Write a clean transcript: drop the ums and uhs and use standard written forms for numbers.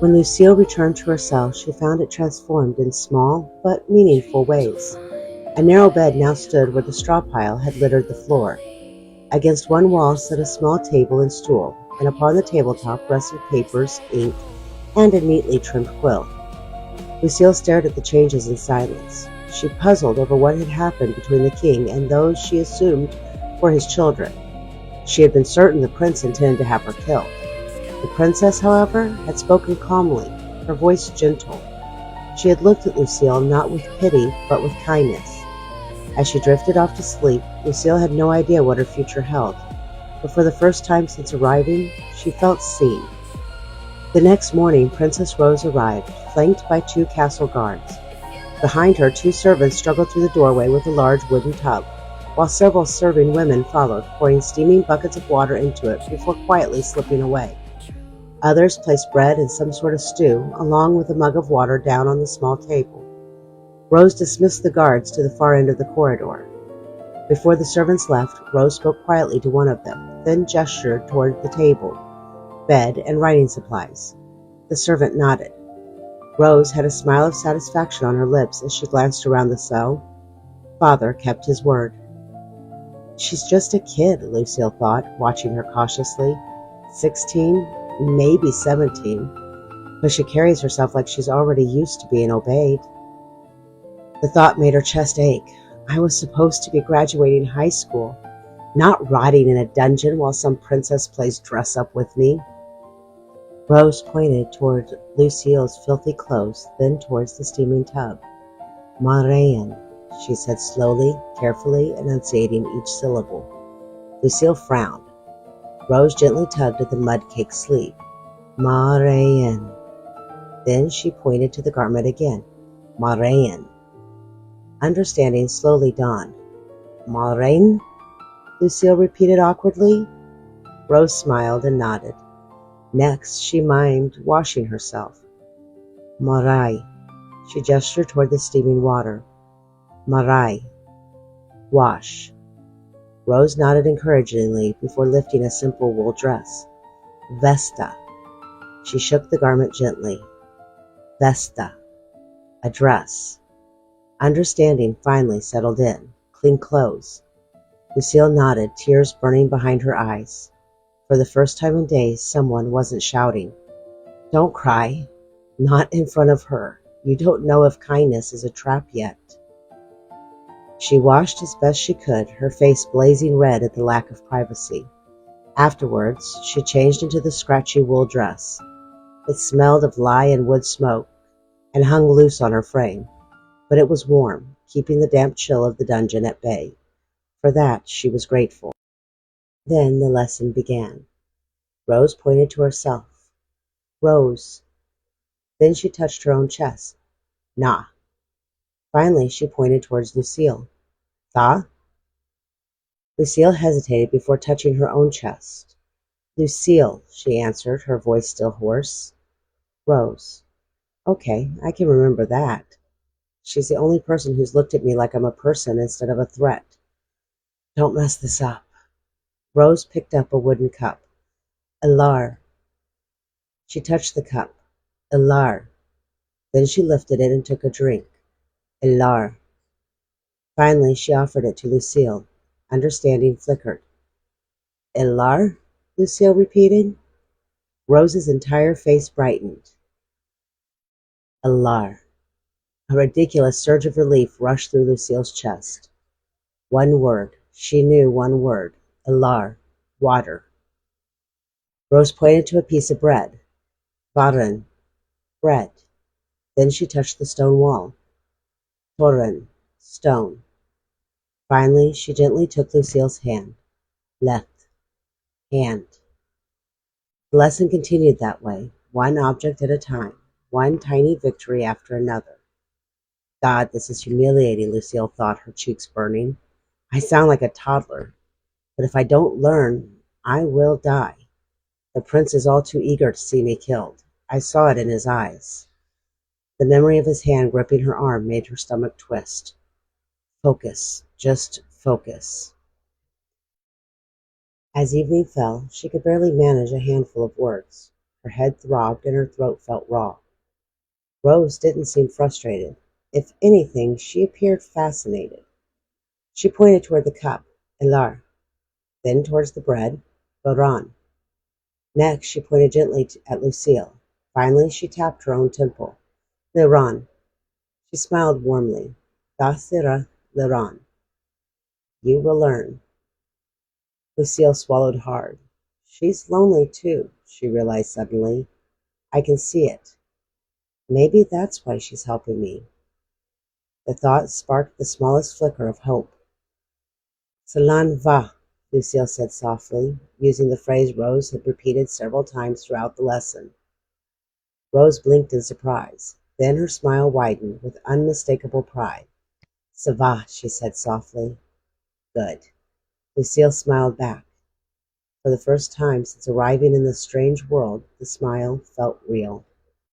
When Lucille returned to her cell, she found it transformed in small but meaningful ways. A narrow bed now stood where the straw pile had littered the floor. Against one wall stood a small table and stool, and upon the tabletop rested papers, ink, and a neatly trimmed quill. Lucille stared at the changes in silence. She puzzled over what had happened between the king and those she assumed were his children. She had been certain the prince intended to have her killed. The princess, however, had spoken calmly, her voice gentle. She had looked at Lucille not with pity, but with kindness. As she drifted off to sleep, Lucille had no idea what her future held, but for the first time since arriving, she felt seen. The next morning, Princess Rose arrived, flanked by 2 castle guards. Behind her, 2 servants struggled through the doorway with a large wooden tub, while several serving women followed, pouring steaming buckets of water into it before quietly slipping away. Others placed bread and some sort of stew, along with a mug of water, down on the small table. Rose dismissed the guards to the far end of the corridor. Before the servants left, Rose spoke quietly to one of them, then gestured toward the table, bed, and writing supplies. The servant nodded. Rose had a smile of satisfaction on her lips as she glanced around the cell. Father kept his word. She's just a kid, Lucille thought, watching her cautiously. 16, maybe 17, but she carries herself like she's already used to being obeyed. The thought made her chest ache. I was supposed to be graduating high school, not rotting in a dungeon while some princess plays dress up with me. Rose pointed toward Lucille's filthy clothes, then towards the steaming tub. Moraine, she said slowly, carefully enunciating each syllable. Lucille frowned. Rose gently tugged at the mud-caked sleeve. Moraine. Then she pointed to the garment again. Moraine. Understanding slowly dawned. Moraine? Lucille repeated awkwardly. Rose smiled and nodded. Next, she mimed washing herself. Marai. She gestured toward the steaming water. Marai. Wash. Rose nodded encouragingly before lifting a simple wool dress. Vesta. She shook the garment gently. Vesta. A dress. Understanding finally settled in. Clean clothes. Lucille nodded, tears burning behind her eyes. For the first time in days, someone wasn't shouting. Don't cry. Not in front of her. You don't know if kindness is a trap yet. She washed as best she could, her face blazing red at the lack of privacy. Afterwards, she changed into the scratchy wool dress. It smelled of lye and wood smoke, and hung loose on her frame, but it was warm, keeping the damp chill of the dungeon at bay. For that, she was grateful. Then the lesson began. Rose pointed to herself. Rose. Then she touched her own chest. Nah. Finally, she pointed towards Lucille. Tha? Lucille hesitated before touching her own chest. Lucille, she answered, her voice still hoarse. Rose. Okay, I can remember that. She's the only person who's looked at me like I'm a person instead of a threat. Don't mess this up. Rose picked up a wooden cup. Elar. She touched the cup. Elar. Then she lifted it and took a drink. Elar. Finally, she offered it to Lucille. Understanding flickered. Elar? Lucille repeated. Rose's entire face brightened. Elar. A ridiculous surge of relief rushed through Lucille's chest. One word. She knew one word. Elar. Water. Rose pointed to a piece of bread. Varan. Bread. Then she touched the stone wall. Toran. Stone. Finally, she gently took Lucille's hand. Left. Hand. The lesson continued that way, one object at a time, one tiny victory after another. God, this is humiliating, Lucille thought, her cheeks burning. I sound like a toddler, but if I don't learn, I will die. The prince is all too eager to see me killed. I saw it in his eyes. The memory of his hand gripping her arm made her stomach twist. Focus, just focus. As evening fell, she could barely manage a handful of words. Her head throbbed and her throat felt raw. Rose didn't seem frustrated. If anything, she appeared fascinated. She pointed toward the cup, Elar, then towards the bread, Baran. Next, she pointed gently at Lucille. Finally, she tapped her own temple. Liran. She smiled warmly. Dasira Liran. You will learn. Lucille swallowed hard. She's lonely too, she realized suddenly. I can see it. Maybe that's why she's helping me. The thought sparked the smallest flicker of hope. Cela va, Lucille said softly, using the phrase Rose had repeated several times throughout the lesson. Rose blinked in surprise. Then her smile widened with unmistakable pride. Ça va, she said softly. Good. Lucille smiled back. For the first time since arriving in this strange world, the smile felt real.